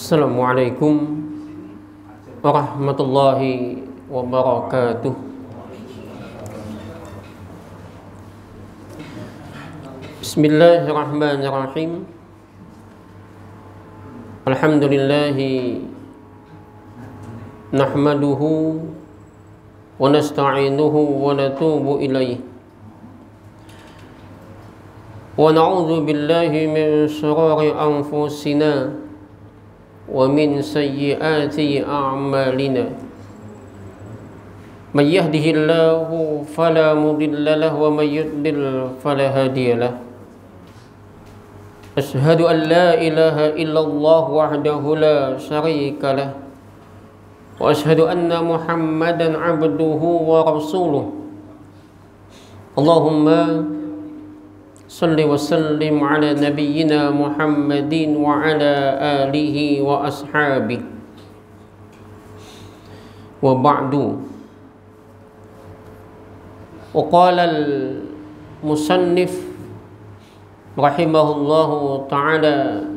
Assalamualaikum warahmatullahi wabarakatuh. Bismillahirrahmanirrahim. Alhamdulillahi nahmaduhu wa nasta'inuhu wa natubu ilaih. Wa na'udzu billahi min shururi anfusina wa min sayyiati a'malina. Man yahdihillahu fala mudilla lahu wa man yudlil fala hadiya lahu. Asyhadu an la ilaha illallah wahdahu la syarika lah wa asyhadu anna Muhammadan abduhu wa rasuluh. Allahumma salli wa sallim ala nabiyyina Muhammadin wa ala alihi wa ashabihi wa ba'du. Wa qala al-musannif rahimahullahu ta'ala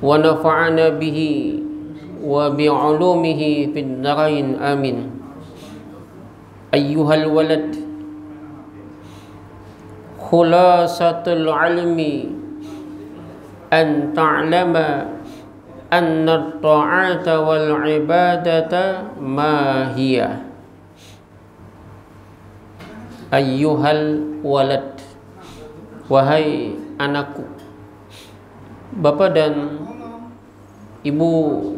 wa nafa'ana bihi wa bi'ulumihi fid dharain amin. Ayyuhal walad, khulasatul ilmi an ta'lama anna at-ta'ata wal ibadata ma hiya. Ayyuhal walad, wahai anakku. Bapak dan ibu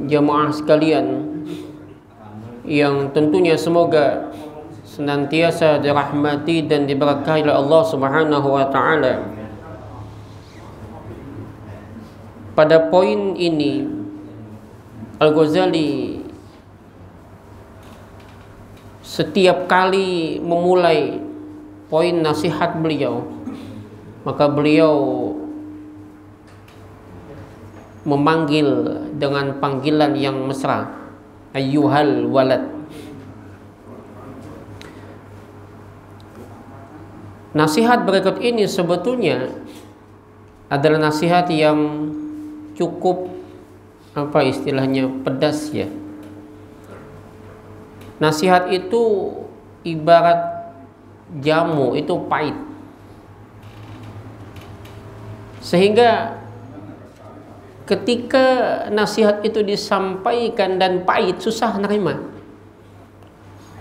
jamaah sekalian yang tentunya semoga senantiasa dirahmati dan diberkahi oleh Allah Subhanahu wa taala. Pada poin ini Al-Ghazali setiap kali memulai poin nasihat beliau, maka beliau memanggil dengan panggilan yang mesra, ayyuhal walad. Nasihat berikut ini sebetulnya adalah nasihat yang cukup pedas ya. Nasihat itu ibarat jamu, itu pahit. Sehingga ketika nasihat itu disampaikan dan pahit, susah nerima.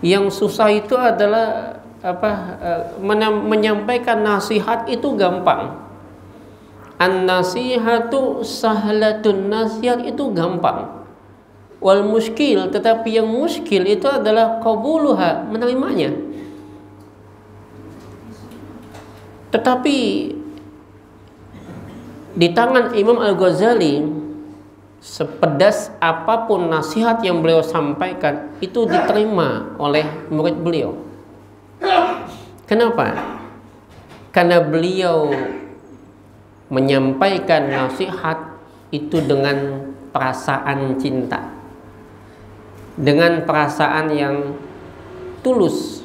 Yang susah itu adalah menyampaikan nasihat itu gampang. An-nasihatu sahlatun, nasihat itu gampang. Wal muskil, tetapi yang muskil itu adalah qabuluha, menerimanya. Tetapi di tangan Imam Al-Ghazali, sepedas apapun nasihat yang beliau sampaikan, itu diterima oleh murid beliau. Kenapa? Karena beliau menyampaikan nasihat itu dengan perasaan cinta, dengan perasaan yang tulus.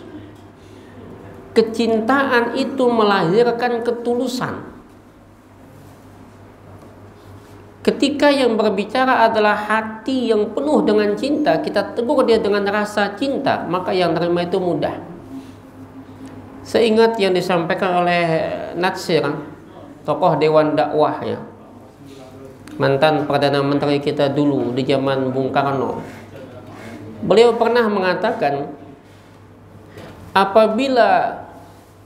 Kecintaan itu melahirkan ketulusan. Ketika yang berbicara adalah hati yang penuh dengan cinta, kita tegur dia dengan rasa cinta, maka yang terima itu mudah. Seingat yang disampaikan oleh Natsir, tokoh Dewan Dakwah ya, mantan Perdana Menteri kita dulu di zaman Bung Karno. Beliau pernah mengatakan, apabila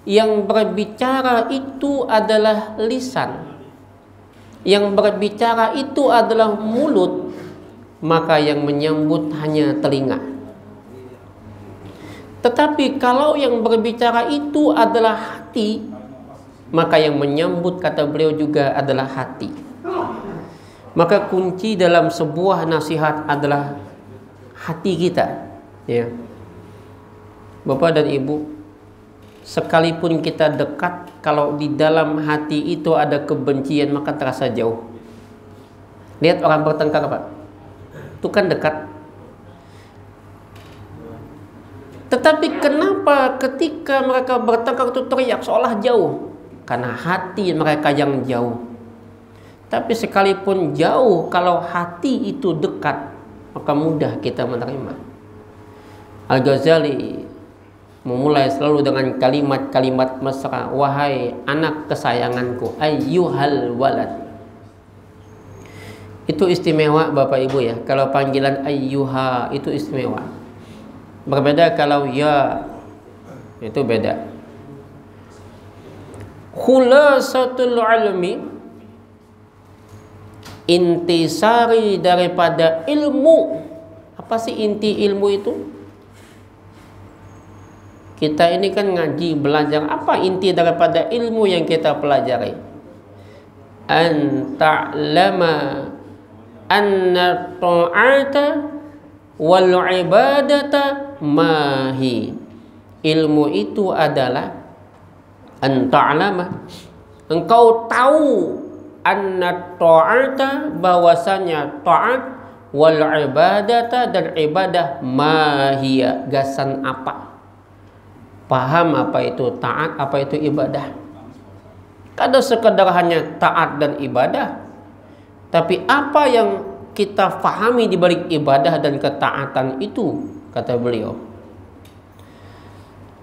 yang berbicara itu adalah lisan, yang berbicara itu adalah mulut, maka yang menyambut hanya telinga. Tetapi kalau yang berbicara itu adalah hati, maka yang menyambut, kata beliau, juga adalah hati. Maka kunci dalam sebuah nasihat adalah hati kita ya. Bapak dan Ibu, sekalipun kita dekat, kalau di dalam hati itu ada kebencian, maka terasa jauh. Lihat orang bertengkar, Pak, itu kan dekat. Tetapi kenapa ketika mereka bertengkar itu teriak seolah jauh? Karena hati mereka yang jauh. Tapi sekalipun jauh, kalau hati itu dekat, maka mudah kita menerima. Al-Ghazali memulai selalu dengan kalimat-kalimat mesra. Wahai anak kesayanganku, ayyuhal walad. Itu istimewa Bapak Ibu ya. Kalau panggilan ayyuha itu istimewa. Berbeda kalau ya, itu beda. Khulasatul ilmi, intisari daripada ilmu. Apa sih inti ilmu itu? Kita ini kan ngaji, belajar. Apa inti daripada ilmu yang kita pelajari? An ta'lama anna ta'ata wal ibadata mahi. Ilmu itu adalah an ta'lama, engkau tahu, anna ta'ata, bahwasanya ta'at, wal ibadata, dan ibadah, mahia, gasan apa. Paham apa itu taat, apa itu ibadah. Kada sekedar hanya taat dan ibadah, tapi apa yang kita fahami di balik ibadah dan ketaatan itu, kata beliau.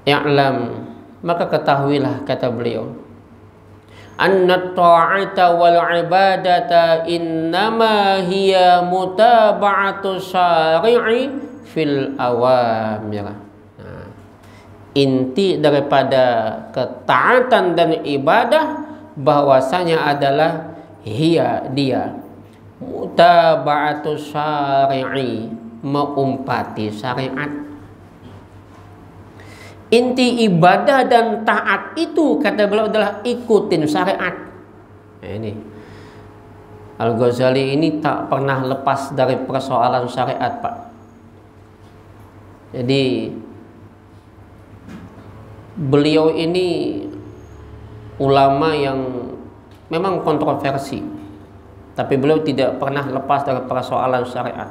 Ya'lam, maka ketahuilah, kata beliau, anna ta'ata wal ibadata innama hiya mutaba'atu syari'i fil awamir. Nah, inti daripada ketaatan dan ibadah bahwasanya adalah dia mutaba'atu syari'i, mengumpati syariat. Inti ibadah dan taat itu, kata beliau, adalah ikutin syariat. Nah, ini Al-Ghazali ini tak pernah lepas dari persoalan syariat, Pak. Jadi beliau ini ulama yang memang kontroversi, tapi beliau tidak pernah lepas dari persoalan syariat.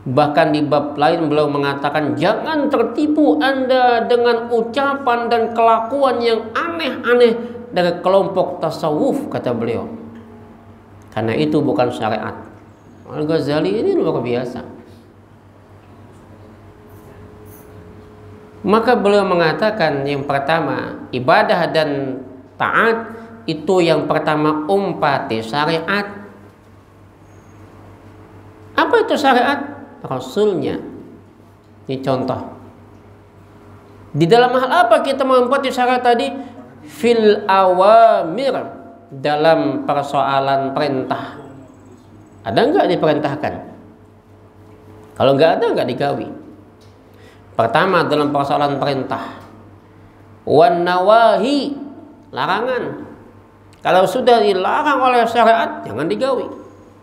Bahkan di bab lain beliau mengatakan, jangan tertipu Anda dengan ucapan dan kelakuan yang aneh-aneh dari kelompok tasawuf, kata beliau. Karena itu bukan syariat. Al-Ghazali ini luar biasa. Maka beliau mengatakan, yang pertama, ibadah dan taat itu yang pertama umpati syariat. Apa itu syariat? Rasulnya. Ini contoh. Di dalam hal apa kita menempati syariat tadi? Fil awamir, dalam persoalan perintah. Ada enggak diperintahkan? Kalau enggak ada, enggak digawi. Pertama dalam persoalan perintah. Wan nawahi, larangan. Kalau sudah dilarang oleh syariat, jangan digawi.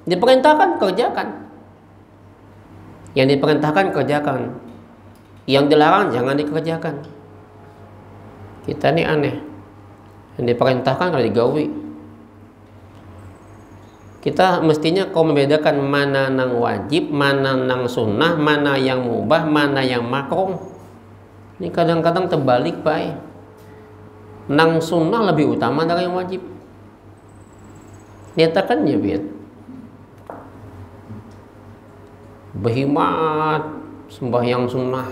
Diperintahkan, kerjakan. Yang diperintahkan, kerjakan. Yang dilarang, jangan dikerjakan. Kita ini aneh. Yang diperintahkan kalau digawi. Kita mestinya kau membedakan mana nang wajib, mana nang sunnah, mana yang mubah, mana yang makruh. Ini kadang-kadang terbalik, Pak. Nang sunnah lebih utama dari yang wajib. Nyatakan ya, biar berkhidmat sembahyang sunnah,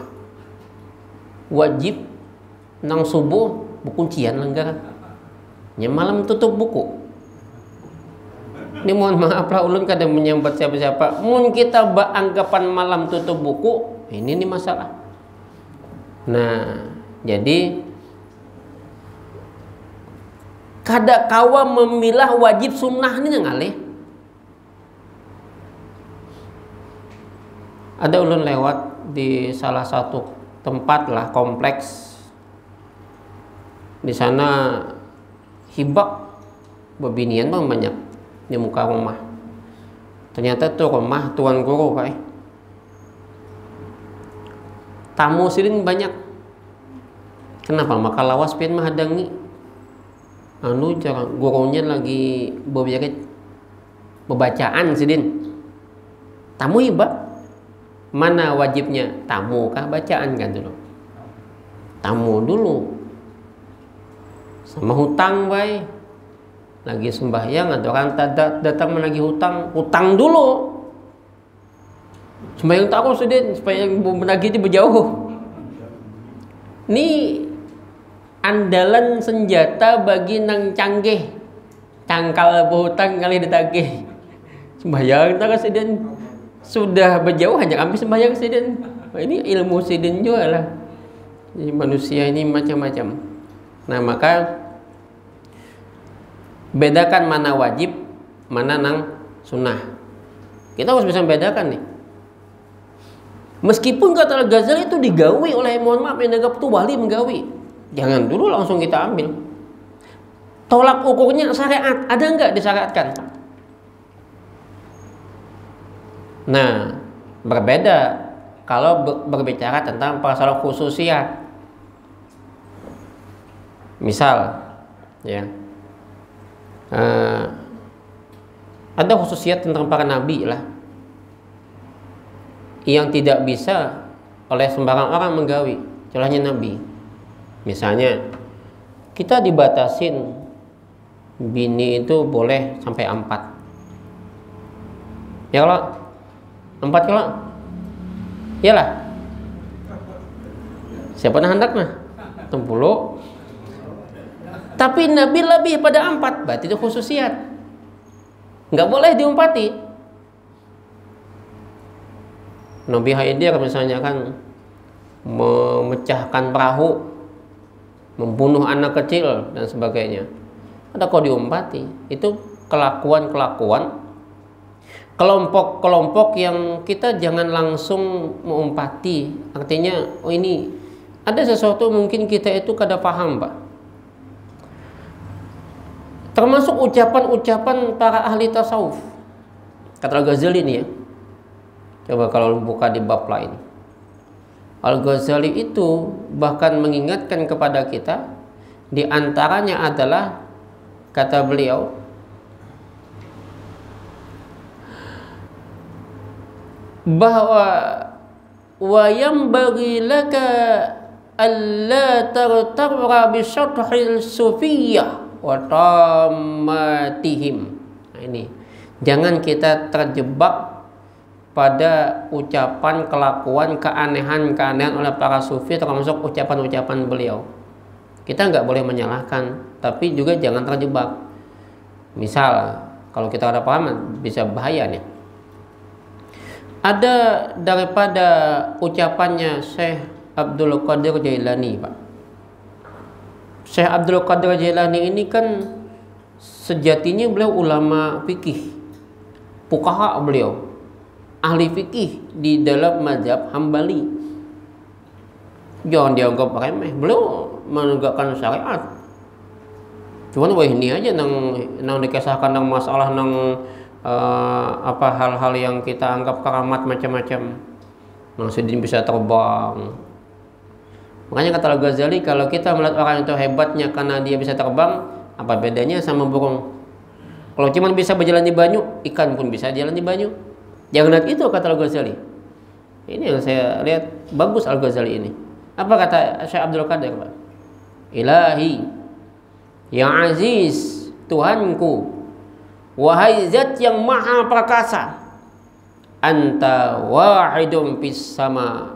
wajib nang subuh bukuncian langgar, nya malam tutup buku. Ini mohon maaf lah, ulun kadang menyambat siapa-siapa. Mun kita anggapan malam tutup buku, ini nih masalah. Nah, jadi kada kawa memilah wajib sunnah ini ngalih. Ada ulun lewat di salah satu tempat lah, kompleks. Di sana hibak bebinian bang banyak di muka rumah. Ternyata tuh rumah tuan guru, Pak. Tamu silin banyak. Kenapa? Maka lawas pian menghadangi. Anu cara gurunya lagi beberit bebacaan sidin. Tamu hibak. Mana wajibnya? Tamu kah bacaan kan dulu? Tamu dulu. Sama hutang, bay. lagi sembahyang ada orang datang menagih hutang dulu. Sembahyang terus supaya yang menagih itu berjauh. Ini andalan senjata bagi nang canggih, cangkal berhutang kali ditagih. Sembahyang terus sudah berjauh hanya ambil sembahyang sidin. Ini ilmu sidin juga lah. Jadi manusia ini macam-macam. Nah maka bedakan mana wajib, mana nang sunnah. Kita harus bisa membedakan nih. Meskipun kata Al-Ghazali itu digawi oleh, mohon maaf, yang dianggap itu wali menggawi, jangan dulu langsung kita ambil. Tolak ukurnya syariat, ada nggak disyariatkan? Nah, berbeda kalau berbicara tentang masalah khususiyat. Misal, ya, ada khususiyat tentang para nabi lah, yang tidak bisa oleh sembarang orang menggawi, contohnya nabi. Misalnya kita dibatasin bini itu boleh sampai 4. Ya kalau 4 kalau iyalah. Siapa nah hendak nah 60. Tapi nabi lebih pada 4, berarti itu khususiat. Nggak boleh diumpati. Nabi Haidir misalnya kan memecahkan perahu, membunuh anak kecil dan sebagainya. Ada kok diumpati. Itu kelakuan-kelakuan kelompok-kelompok yang kita jangan langsung mengumpati. Artinya, oh ini ada sesuatu mungkin kita itu kada paham, Pak. Termasuk ucapan-ucapan para ahli tasawuf. Kata Al-Ghazali ini ya. Coba kalau buka di bab lain. Al-Ghazali itu bahkan mengingatkan kepada kita, di antaranya adalah kata beliau, bahwa wa yanbaghi laka alla tartabra bi syarhil sufiyyah wa tammatihim. Nah ini, jangan kita terjebak pada ucapan, kelakuan, keanehan-keanehan oleh para sufi, termasuk ucapan-ucapan beliau. Kita nggak boleh menyalahkan, tapi juga jangan terjebak. Misal, kalau kita ada paham, bisa bahaya nih. Ada daripada ucapannya Syekh Abdul Qadir Jailani, Pak. Syekh Abdul Qadir Jailani ini kan sejatinya beliau ulama fikih, fuqaha beliau, ahli fikih di dalam mazhab Hambali. Jangan dianggap remeh, beliau menegakkan syariat. Cuman wah ini aja nang dikisahkan nang masalah nang hal-hal yang kita anggap keramat macam-macam. Nang sidin bisa terbang. Makanya kata Al-Ghazali, kalau kita melihat orang itu hebatnya karena dia bisa terbang, apa bedanya sama burung? Kalau cuma bisa berjalan di banyu, ikan pun bisa jalan di banyu. Jangan lihat itu, kata Al-Ghazali. Ini yang saya lihat bagus Al-Ghazali ini. Apa kata Syekh Abdul Qadir, Pak? Ilahi, yang aziz, Tuhanku, wahai zat yang maha perkasa, anta wahidun fis sama,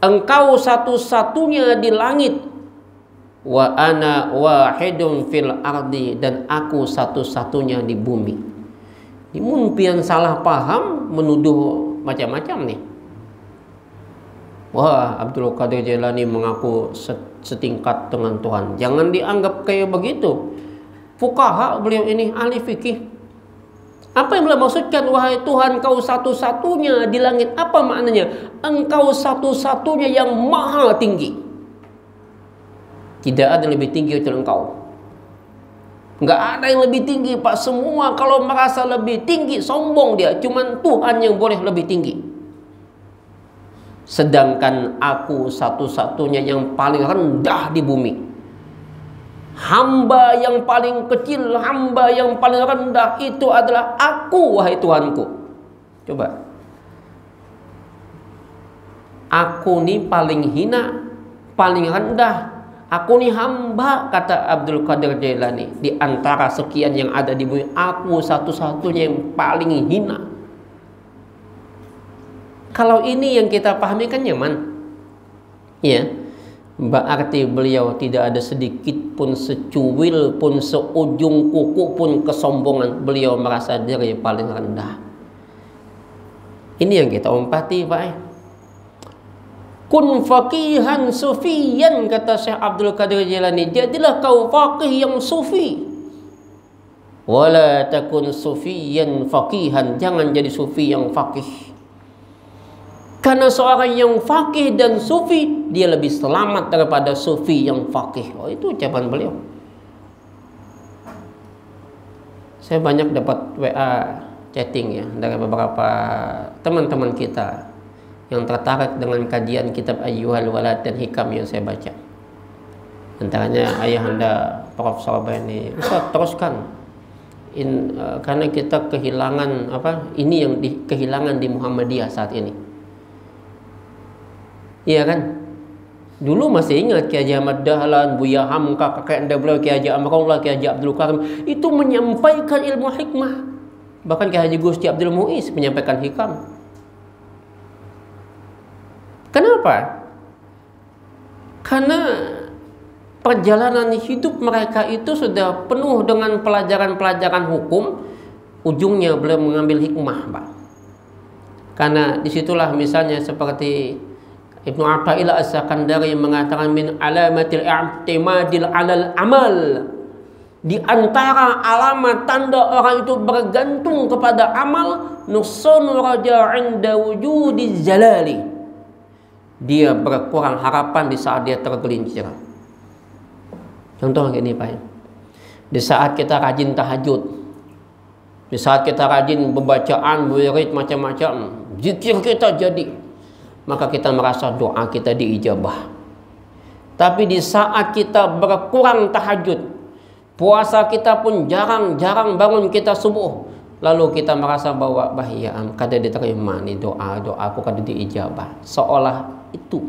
engkau satu-satunya di langit, wa ana wahidun fil ardi, dan aku satu-satunya di bumi. Ini mungkin salah paham, menuduh macam-macam nih. Wah, Abdul Qadir Jailani mengaku setingkat dengan Tuhan. Jangan dianggap kayak begitu. Fuqaha beliau ini, ahli fikih. Apa yang beliau maksudkan? Wahai Tuhan, kau satu-satunya di langit. Apa maknanya? Engkau satu-satunya yang maha tinggi. Tidak ada lebih tinggi dari engkau. Nggak ada yang lebih tinggi, Pak. Semua kalau merasa lebih tinggi, sombong dia. Cuman Tuhan yang boleh lebih tinggi. Sedangkan aku satu-satunya yang paling rendah di bumi. Hamba yang paling kecil, hamba yang paling rendah itu adalah aku, wahai Tuhanku. Coba. Aku ini paling hina, paling rendah. Aku nih hamba, kata Abdul Qadir Jailani, di antara sekian yang ada di bumi, aku satu-satunya yang paling hina. Kalau ini yang kita pahami kan nyaman, ya. Berarti beliau tidak ada sedikit pun, secuil pun, seujung kuku pun kesombongan. Beliau merasa diri paling rendah. Ini yang kita umpati, Pak. Kun faqihan sufiyan, kata Syekh Abdul Qadir Jailani, jadilah kau faqih yang sufi. Wala takun sufiyan faqihan, jangan jadi sufi yang faqih. Karena seorang yang faqih dan sufi, dia lebih selamat daripada sufi yang faqih. Oh, itu ucapan beliau. Saya banyak dapat WA chatting ya dari beberapa teman-teman kita yang tertarik dengan kajian kitab Ayyuhal Walad dan Hikam yang saya baca. Antaranya ayahanda Prof. Sorobani, Ustaz teruskan. Karena kita kehilangan ini yang kehilangan di Muhammadiyah saat ini. Iya kan? Dulu masih ingat Kiai Haji Ahmad Dahlan, Buya Hamka, kakek anda beliau Kiai Haji Amrullah, Kiai Haji Abdul Karim, itu menyampaikan ilmu hikmah. Bahkan Kiai Haji Gusti Abdul Muiz menyampaikan hikam. Kenapa? Karena perjalanan hidup mereka itu sudah penuh dengan pelajaran-pelajaran hukum. Ujungnya beliau mengambil hikmah, Pak. Karena disitulah misalnya seperti Ibnu Athaillah As-Sakandari mengatakan min alamatil i'timadil 'alal amal. Di antara alamat tanda orang itu bergantung kepada amal, nusun raja 'inda wujudi jalali. Dia berkurang harapan di saat dia tergelincir. Contoh gini, Pak. Di saat kita rajin tahajud, di saat kita rajin pembacaan, wirid macam-macam, zikir kita jadi, maka kita merasa doa kita diijabah. Tapi di saat kita berkurang tahajud, puasa kita pun jarang-jarang bangun kita subuh, lalu kita merasa bahwa bahaya, kada diterima nih doa aku kada diijabah. Seolah itu.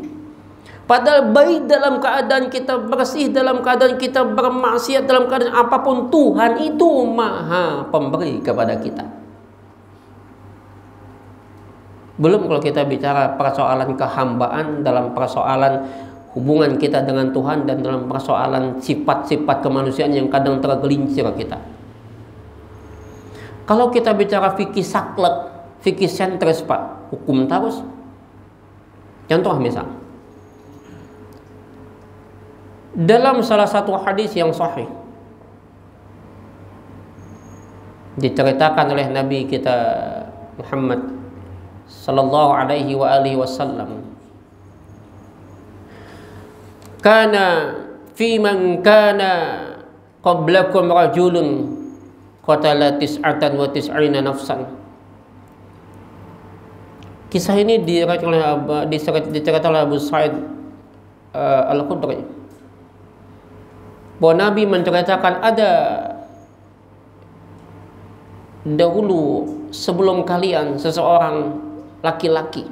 Padahal baik dalam keadaan kita bersih, dalam keadaan kita bermaksiat, dalam keadaan apapun, Tuhan itu maha pemberi kepada kita. Belum kalau kita bicara persoalan kehambaan, dalam persoalan hubungan kita dengan Tuhan, dan dalam persoalan sifat-sifat kemanusiaan yang kadang tergelincir kita. Kalau kita bicara fikih saklek, fikih sentris, Pak, hukum terus. Contoh misal, dalam salah satu hadis yang sahih diceritakan oleh Nabi kita Muhammad sallallahu alaihi wa alihi wasallam, kana fi man kana qablakum rajulun qatala 99 nafsan. Kisah ini diceritakan oleh Abu Sa'id Al-Khudri, bahwa Nabi menceritakan ada dahulu sebelum kalian seseorang laki-laki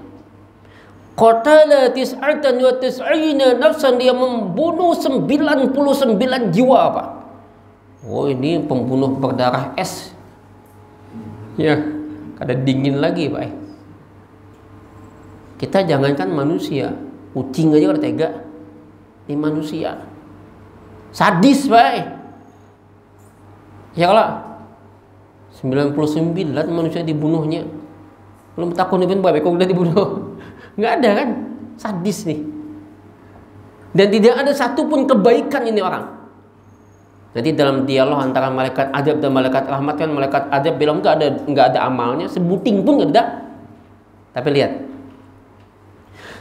qatala 99 nafsan, dia membunuh 99 jiwa, Pak. Oh, ini pembunuh berdarah es. Ya, kada dingin lagi, Pak. Kita jangankan manusia, kucing aja kada tega. Ini manusia. Sadis, Pak. Ya kalau 99 manusia dibunuhnya. Belum takut nih Pak, kok udah dibunuh. Nggak ada kan? Sadis nih. Dan tidak ada satupun kebaikan ini orang. Nanti dalam dialog antara malaikat adab dan malaikat rahmat kan, malaikat adab bilang nggak ada amalnya, sebuting pun nggak ada. Tapi lihat,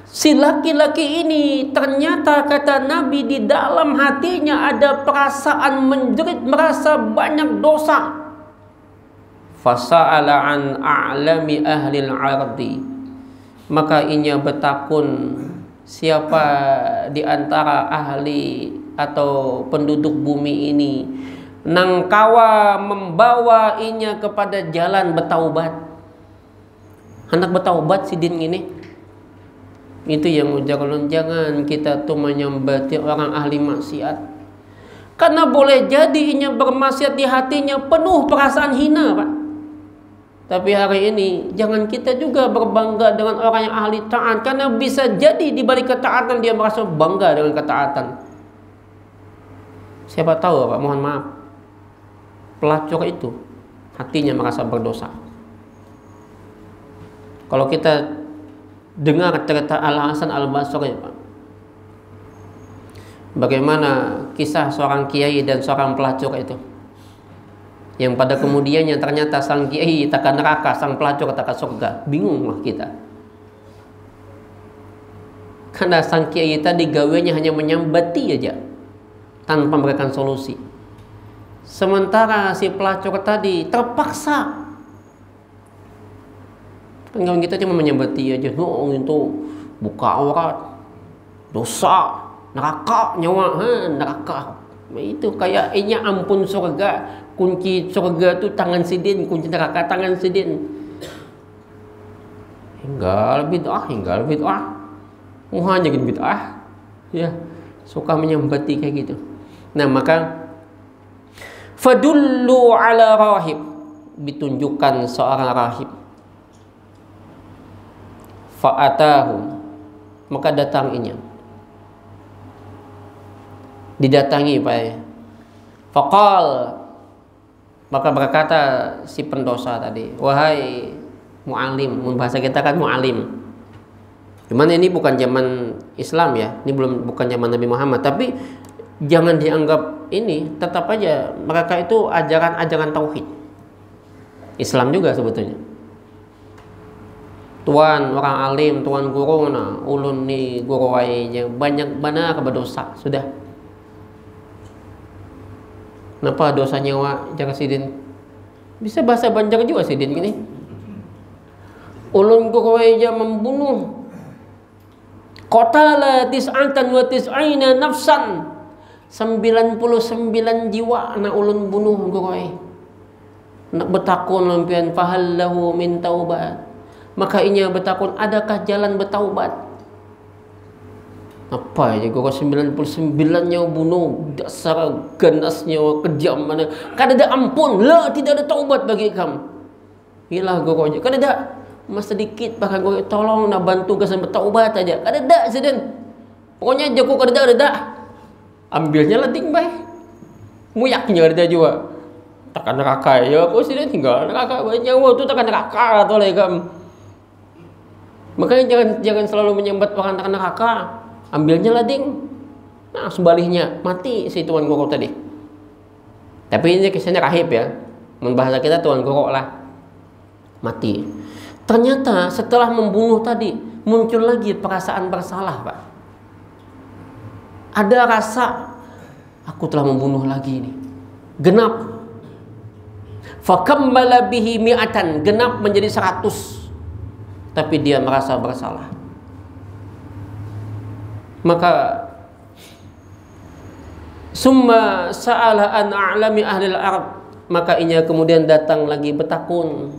si laki-laki ini ternyata kata Nabi di dalam hatinya ada perasaan menjerit, merasa banyak dosa. Fasa'ala an a'lami ahli al-ardi, maka inya bertakun siapa di antara ahli atau penduduk bumi ini nangkawa membawa inya kepada jalan bertaubat. Hendak bertaubat si din ini, Itu yang ujar ulun, jangan kita tuh menyambati orang ahli maksiat. Karena boleh jadi inya bermaksiat di hatinya penuh perasaan hina, Pak. Tapi hari ini jangan kita juga berbangga dengan orang yang ahli taat, karena bisa jadi di balik ketaatan dia merasa bangga dengan ketaatan. Siapa tahu, Pak, mohon maaf, pelacur itu hatinya merasa berdosa. Kalau kita dengar cerita Al-Hasan Al-Basri, Pak, bagaimana kisah seorang kiai dan seorang pelacur itu, yang pada kemudiannya ternyata sang kiai takkan neraka, sang pelacur takkan surga. Bingunglah kita, karena sang kiai tadi gawenya hanya menyambati aja tanpa memberikan solusi. Sementara si pelacur tadi terpaksa. Kan kita cuma menyambati aja, oh itu buka aurat, dosa, neraka, nyawa, neraka. Itu kayak ini ampun surga, kunci surga itu tangan sidin, kunci neraka tangan sidin. Hinggal bid'ah. Muha jadi bid'ah. Ya, suka menyambati kayak gitu. Nah, maka fadullu ala rahib, ditunjukkan seorang rahib. Fa'atahu, maka datanginya. Didatangi, Pak. Faqal, maka berkata si pendosa tadi, wahai mu'alim, bahasa kita kan mu'alim. Cuman ini bukan zaman Islam ya, ini bukan zaman Nabi Muhammad, tapi jangan dianggap ini, tetap aja mereka itu ajaran-ajaran tauhid. Islam juga sebetulnya. Tuan orang alim, tuan guru, nah ulun ni guru aja banyak benar berdosa sudah. Kenapa dosanya wa jaga sidin? Bisa bahasa Banjar juga sidin gini. Ulun guru aja membunuh qatala tis'atan wa tis'ina nafsan, 99 jiwa nak ulun bunuh guru ai. Nak bertakun lampian fahal lahu min taubat. Maka inya bertakun, adakah jalan bertaubat? Apa ya guru 99 nyawa bunuh, dasar ganasnya kejam mana. Kada ada ampun, la tidak ada taubat bagi kamu. Iyalah guru aja. Kada ada mas sedikit bahkan guru tolong nak bantu kesan bertaubat aja. Kada ada sedang. Pokoknya jago kada ada. Ambilnya leding baik. Muyaknya ada juga. Takkan neraka ya, aku sedang tinggal neraka banyak nyawa tu takkan neraka atau lagi kamu. Makanya jangan selalu menyambat orang neraka. Ambilnya lading. Nah, sebaliknya mati si tuan guru tadi. Tapi ini kisahnya rahib ya. Membahasa kita tuan guru lah. Mati. Ternyata setelah membunuh tadi muncul lagi perasaan bersalah, Pak. Ada rasa aku telah membunuh lagi ini. Genap. Fakammala bihi mi'atan, genap menjadi 100. Tapi dia merasa bersalah. Maka summa sa'ala an a'lami ahli al-ard, maka inya kemudian datang lagi bertakun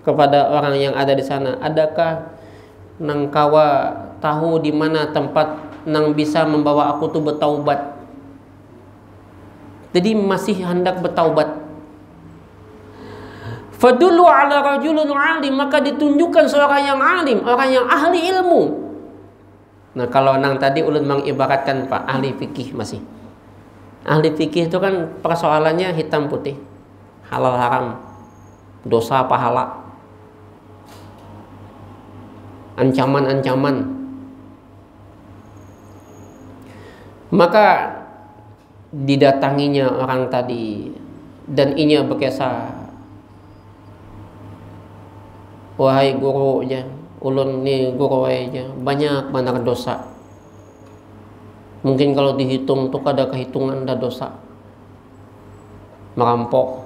kepada orang yang ada di sana, adakah nang kawa tahu di mana tempat nang bisa membawa aku tuh bertaubat. Jadi masih hendak bertaubat. Fadullu ala rajulun alim, maka ditunjukkan seorang yang alim, orang yang ahli ilmu. Nah, kalau nang tadi ulun mengibaratkan, Pak, ahli fikih masih. Ahli fikih itu kan persoalannya hitam putih, halal haram, dosa pahala, ancaman-ancaman. Maka didatanginya orang tadi dan inya berkisah, wahai guru aja, ulun ni guru aja, banyak benar dosa. Mungkin kalau dihitung tuh ada kehitungan dah dosa. Merampok,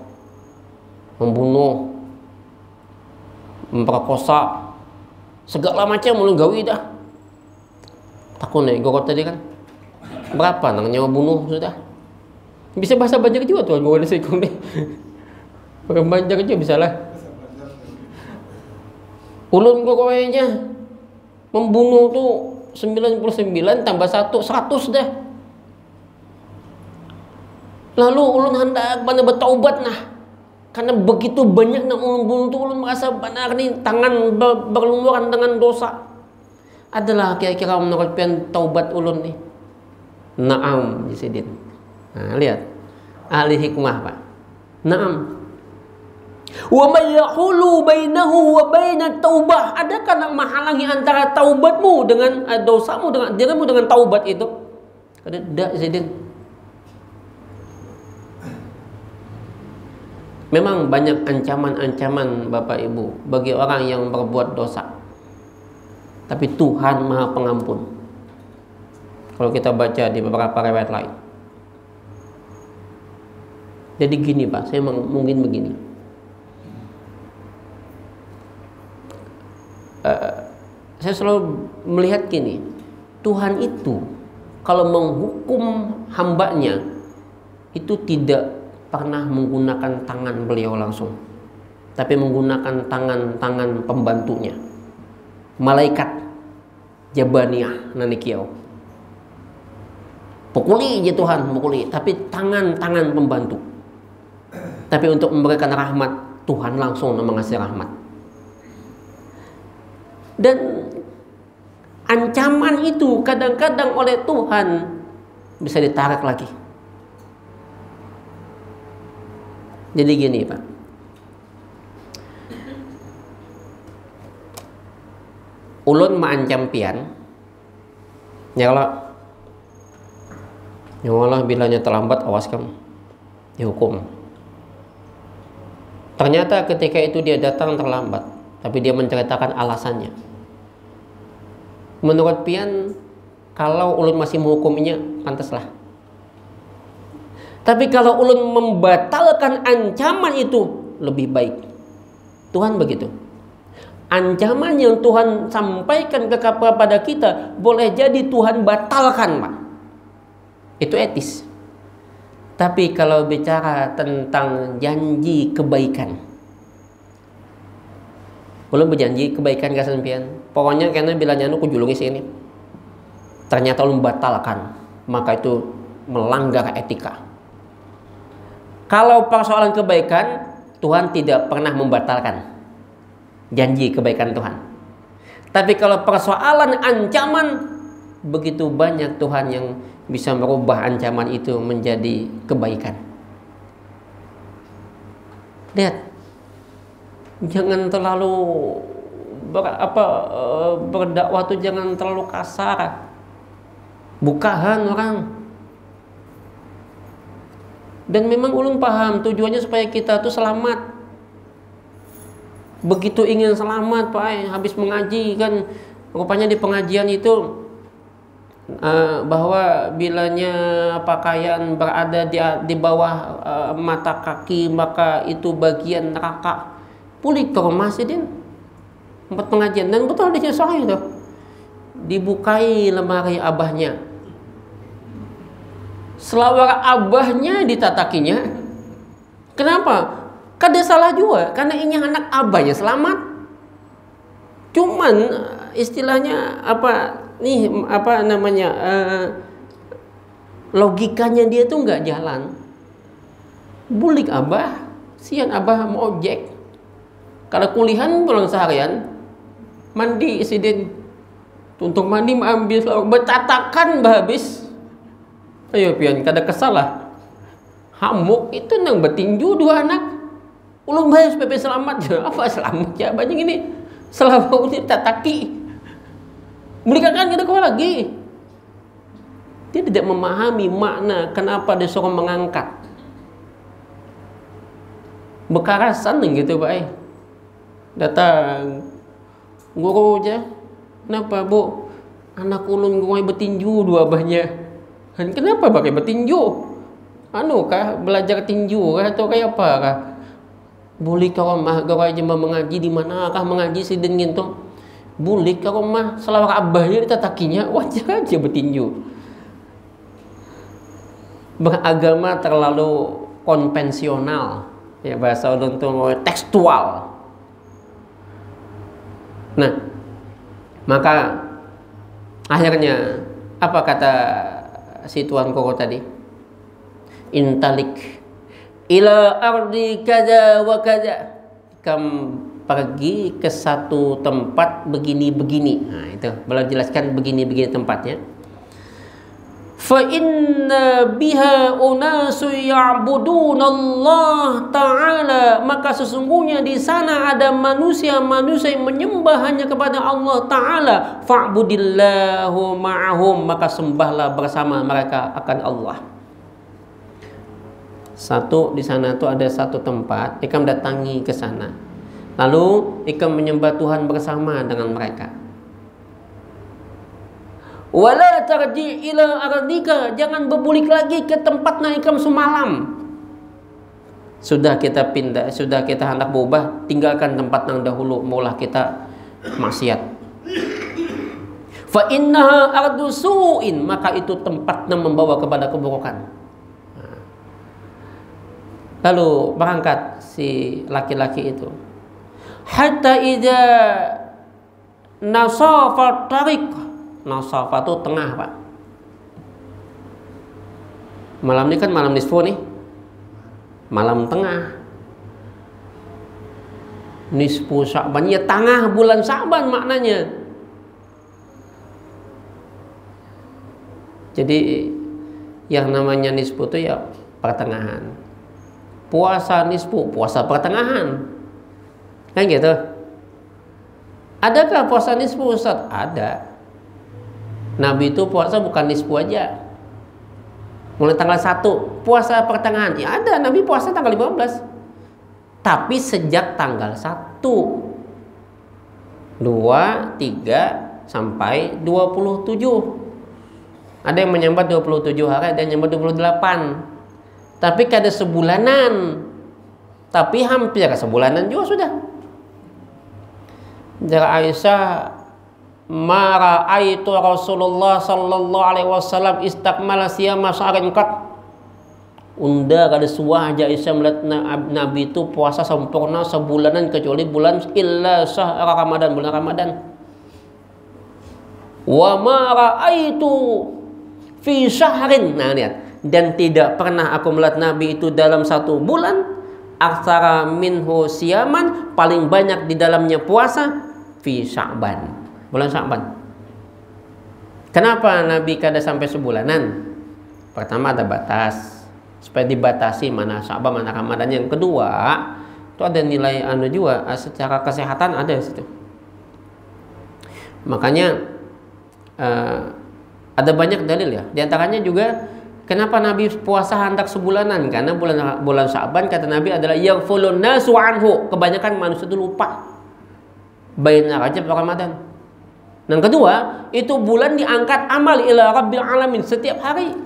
membunuh, memperkosa, segala macam ulun gawi dah. Takut nih guru tadi kan. Berapa nang nyawa bunuh sudah. Bisa bahasa Banjar juga tuh guru ada sekong nih. Orang Banjar juga bisa lah. Ulun guru aja membunuh tuh 99 tambah 1 100 dah. Lalu ulun hendak bana bertaubat nah. Karena begitu banyak nak ulun bunuh tu, ulun merasa benar ni tangan berlumuran dengan dosa. Adalah kira-kira menurut pian taubat ulun ni. Naam Sidin. Nah, lihat. Ahli hikmah, Pak. Naam. Wa may yahulu bainahu wa bainat taubah. Adakah nak menghalangi antara taubatmu dengan dosamu dengan dirimu dengan taubat itu? Tidak, Sidin. Memang banyak ancaman-ancaman Bapak Ibu bagi orang yang berbuat dosa. Tapi Tuhan Maha Pengampun. Kalau kita baca di beberapa riwayat lain. Jadi gini Pak, saya mungkin begini. Saya selalu melihat gini, Tuhan itu kalau menghukum hambanya itu tidak pernah menggunakan tangan beliau langsung, tapi menggunakan tangan-tangan pembantunya, malaikat Jabaniyah nanikiau. Pukuli aja Tuhan, pukuli, tapi tangan-tangan pembantu. Tapi untuk memberikan rahmat, Tuhan langsung mengasih rahmat. Dan ancaman itu kadang-kadang oleh Tuhan bisa ditarik lagi. Jadi gini Pak, ulun maancam pian, ya Allah bilanya terlambat awas kamu dihukum. Ternyata ketika itu dia datang terlambat, tapi dia menceritakan alasannya. Menurut pian, kalau ulun masih menghukumnya, pantaslah. Tapi kalau ulun membatalkan ancaman itu, lebih baik. Tuhan begitu. Ancaman yang Tuhan sampaikan kepada kita, boleh jadi Tuhan batalkan, Pak. Itu etis. Tapi kalau bicara tentang janji kebaikan, ulun berjanji kebaikan ke sampean. Pokoknya karena bilanya anu kujulungi sini. Ternyata ulun batalkan, maka itu melanggar etika. Kalau persoalan kebaikan, Tuhan tidak pernah membatalkan janji kebaikan Tuhan. Tapi kalau persoalan ancaman, begitu banyak Tuhan yang bisa merubah ancaman itu menjadi kebaikan. Lihat, jangan terlalu berdakwah tuh jangan terlalu kasar. Bukahan orang. Dan memang ulun paham tujuannya supaya kita tuh selamat. Begitu ingin selamat Pak, habis mengaji kan rupanya di pengajian itu bahwa bilanya pakaian berada di bawah mata kaki maka itu bagian neraka. Pulik ke rumah sih din tempat pengajian, dan betul dia sahih itu. Dibukai lemari abahnya, selawar abahnya ditatakinya. Kenapa? Kada salah juga, karena ini anak abahnya selamat. Cuman istilahnya logikanya dia tuh nggak jalan. Bulik abah, sian abah mau ojek. Kalau kulihan pulang seharian, mandi sidin, untuk mandi ambil selawar, bertatakan bah habis. Ayo pian, kada kesalah. Hamuk itu nang betinju dua anak. Ulun bahas PP selamat ya, apa selamat ya banyak ini selawar ini tataki. Mereka kita kau lagi. Dia tidak memahami makna kenapa disuruh mengangkat. Bekarasan gitu Pak. Datang guru aja. Kenapa Bu? Anak ulun gue bertinju dua abahnya. Kenapa pakai bertinju? Anu kah belajar tinju kah atau kayak apa kah? Boleh kau mah kau aja mengaji di mana kah mengaji sidin gitu. Boleh kau mah selawar abahnya ditatakinya wajar aja bertinju. Beragama terlalu konvensional ya, bahasa ulun tuh tekstual. Nah, maka Akhirnya apa kata si tuan koko tadi? Intalik ila ardi kada wa kada. Kamu pergi ke satu tempat begini-begini. Nah, itu belum jelaskan begini-begini tempatnya. Fa inna biha unasu ya'buduna Allah Ta'ala, maka sesungguhnya di sana ada manusia-manusia yang menyembah hanya kepada Allah Ta'ala. Fa'budillahu ma'ahum, maka sembahlah bersama mereka akan Allah. Satu di sana tuh ada satu tempat, ikam datangi ke sana. Lalu ikam menyembah Tuhan bersama dengan mereka. Wala tarji ila ardika, jangan berbulik lagi ke tempatnya ikam semalam. Sudah kita pindah, sudah kita hendak berubah, tinggalkan tempat yang dahulu, maulah kita maksiat. Fa innaha ardu su'in, maka itu tempatnya membawa kepada keburukan. Lalu berangkat si laki-laki itu. Hatta idza nasafa tariq. Nasafa itu tengah, Pak. Malam ini kan malam nisfu nih. Malam tengah. Nisfu Sya'ban, ya tengah bulan Sya'ban maknanya. Jadi yang namanya nisfu itu ya pertengahan. Puasa nisfu, puasa pertengahan. Kan gitu. Adakah puasa nisfu, Ustaz? Ada. Nabi itu puasa bukan nisfu aja. Mulai tanggal 1 puasa pertengahan. Ya ada, Nabi puasa tanggal 15. Tapi sejak tanggal 1, 2, 3 sampai 27. Ada yang menyambat 27 hari, ada yang menyambat 28. Tapi kada sebulanan. Tapi hampir sebulanan juga sudah. Dari Aisyah, ma ra'aitu Rasulullah sallallahu alaihi wasallam istakmala siyama syahrin qat. Unda kada suah aja Aisyah melihat Nabi itu puasa sempurna sebulanan kecuali bulan illa syahr Ramadan, bulan Ramadan. Wa ma ra'aitu fi syahrin, nah lihat, dan tidak pernah aku melihat Nabi itu dalam satu bulan aktsara minhu siyaman, paling banyak di dalamnya puasa fi Sya'ban, bulan Sya'ban. Kenapa Nabi kada sampai sebulanan? Pertama ada batas, supaya dibatasi mana Sya'ban mana Ramadan. Yang kedua itu ada nilai juga secara kesehatan ada di situ. Makanya ada banyak dalil ya. Di antaranya juga kenapa Nabi puasa hendak sebulanan? Karena bulan Sya'ban kata Nabi adalah yaghfulun nasu anhu, kebanyakan manusia itu lupa baina Rajab dan Ramadan. Dan kedua, itu bulan diangkat amal ila rabbil alamin setiap hari.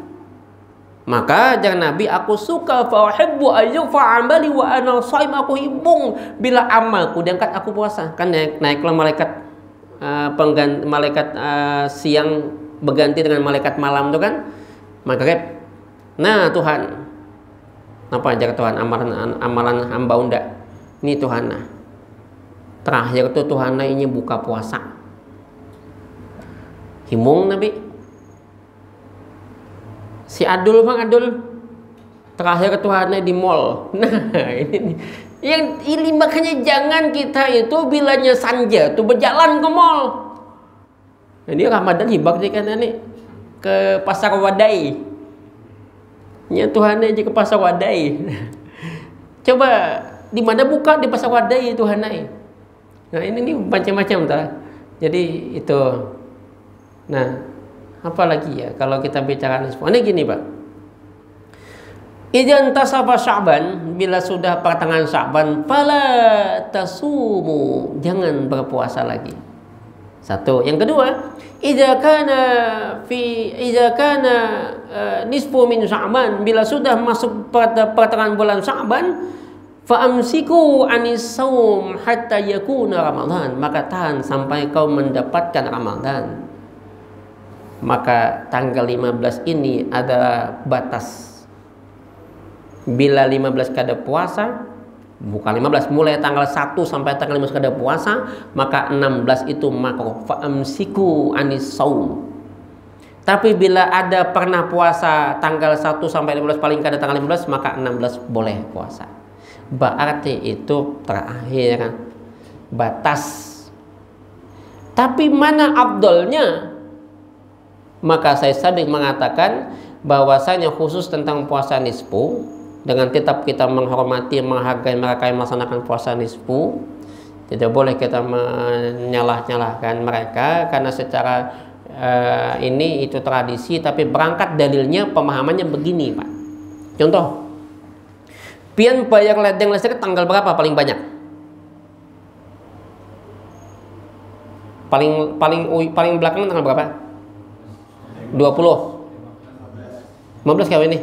Maka jangan Nabi, aku suka fa uhibbu ayyufa amali wa ana shaim, aku himbung bila amalku diangkat aku puasa. Kan naiklah malaikat malaikat siang berganti dengan malaikat malam itu kan. Maka nah Tuhan, apa ajar Tuhan amalan hamba unda ini Tuhan, nah terakhir tuh Tuhan ini buka puasa. Himung Nabi. Si Adul Bang Adul terakhir Tuhan di mall. Nah ini makanya jangan kita itu bilanya sanja tuh berjalan ke mall. Ini Ramadan hibak sih kan nih ke pasar Wadai. Ya Tuhan aja ke pasar Wadai. Coba di mana buka di pasar Wadai Tuhan aja. Nah ini macam-macam tak. Jadi itu. Nah, apa lagi ya kalau kita bicara nisfu? Ini gini, Pak. Idzan tasafa Sya'ban, bila sudah pertengahan Sya'ban, fala tasumu, jangan berpuasa lagi. Satu. Yang kedua, idza kana nisfu min Sya'ban, bila sudah masuk pada pertengahan bulan Sya'ban, fa'amsiku anis saum hatta yakuna Ramadan, maka tahan sampai kau mendapatkan Ramadan. Maka tanggal 15 ini ada batas. Bila 15 kada puasa, bukan 15, mulai tanggal 1 sampai tanggal 15 kada puasa, maka 16 itu makruh. Fa'amsiku anis saum. Tapi bila ada pernah puasa tanggal 1 sampai 15, paling kada tanggal 15, maka 16 boleh puasa. Berarti itu terakhir batas. Tapi mana afdolnya? Maka saya sering mengatakan bahwasanya khusus tentang puasa nisfu, dengan tetap kita menghormati, menghargai mereka yang melaksanakan puasa nisfu, tidak boleh kita menyalah-nyalahkan mereka karena secara ini itu tradisi, tapi berangkat dalilnya pemahamannya begini, Pak. Contoh, pian bayar ledeng listrik tanggal berapa paling banyak? Paling belakang tanggal berapa? 20. 15 kali ini?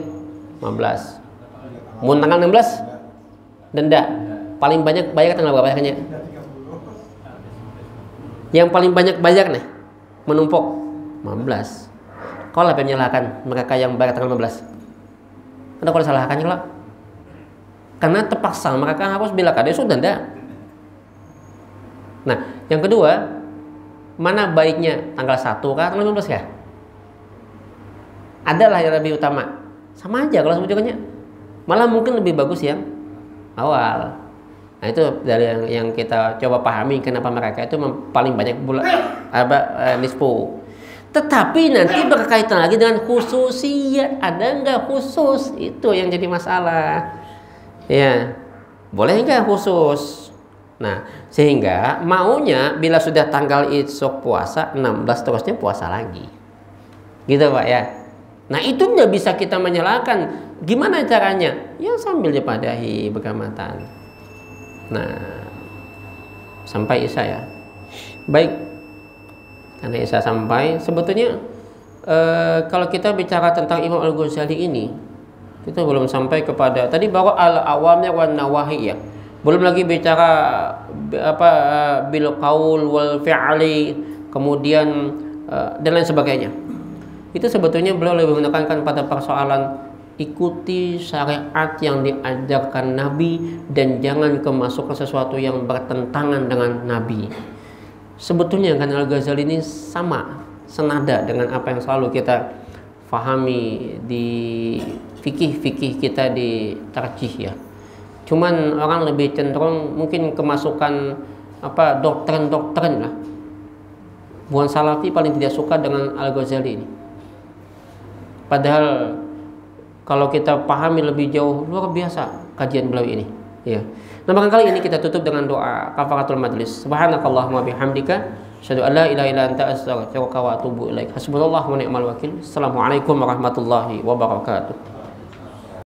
15. Mun tanggal 16 denda. Paling banyak bayar tanggal berapa akhirnya? Yang paling banyak bayar nih menumpuk 15. Kau lah menyalahkan mereka yang bayar tanggal 15. Kenapa kau salahkan kalau? Karena terpaksa mereka harus bila kada sudah denda. Nah, yang kedua, mana baiknya tanggal 1 kah tanggal 15 kah? Adalah yang lebih utama. Sama aja kalau sebetulnya. Malah mungkin lebih bagus yang awal. Nah, itu dari yang kita coba pahami kenapa mereka itu paling banyak nisfu. Tetapi nanti berkaitan lagi dengan khususiyat. Ada nggak khusus? Itu yang jadi masalah. Ya, boleh nggak khusus? Nah, sehingga maunya bila sudah tanggal esok puasa 16 terusnya puasa lagi. Gitu Pak ya. Nah, itu nggak bisa kita menyalahkan. Gimana caranya? Ya sambil dipadahi bergamatan. Nah, sampai Isya ya. Baik. Karena Isya sampai, sebetulnya kalau kita bicara tentang Imam Al-Ghazali ini, kita belum sampai kepada tadi baru al-awamir wan nawahi ya. Belum lagi bicara bil qaul wal fi'li, kemudian dan lain sebagainya. Itu sebetulnya beliau lebih menekankan pada persoalan ikuti syariat yang diajarkan Nabi dan jangan kemasukan sesuatu yang bertentangan dengan Nabi. Sebetulnya kan Al-Ghazali ini sama, senada dengan apa yang selalu kita fahami di fikih-fikih kita di tarjih ya. Cuman orang lebih cenderung mungkin kemasukan doktrin-doktrin lah. Buan Salafi paling tidak suka dengan Al-Ghazali ini. Padahal kalau kita pahami lebih jauh, luar biasa kajian beliau ini. Ya. Nah, kali ini kita tutup dengan doa kafaratul majlis. Subhanakallahumma bihamdika, asyhadu an la ilaha illa anta, astaghfiruka wa atubu ilaik. Hasbunallahu wa ni'mal wakil. Assalamualaikum warahmatullahi wabarakatuh.